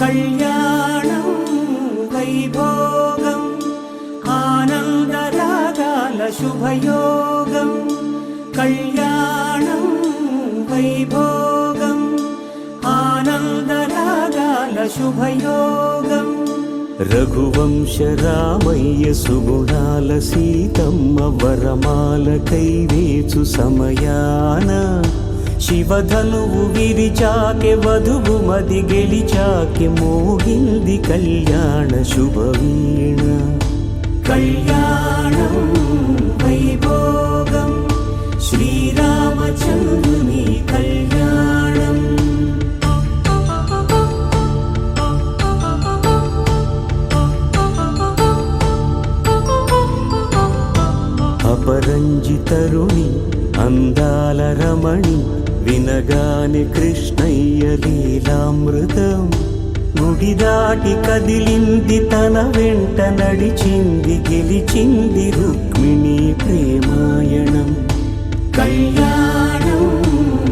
కళ్యాణం వైభోగం ఆనందరాగాల శుభయోగం కళ్యాణం వైభోగం ఆనందరాగాల శుభయోగం రఘువంశ రామయ్య సుగుణాల సీతమ్మ వరమాల కైవేచు సమయాన శివధనువు విరిచాకె వధువు మది గెలిచాకె మోగింది కళ్యాణ శుభవీణ కళ్యాణం వైభోగం శ్రీరామచంద్రుని కళ్యాణం అపరంజి తరుణి అందాల రమణి వినగాని కృష్ణయ్య లీలామృతం గుడి దాటి కదిలింది తన వెంట నడిచింది గెలిచింది రుక్మిణి ప్రేమాయణం కళ్యాణ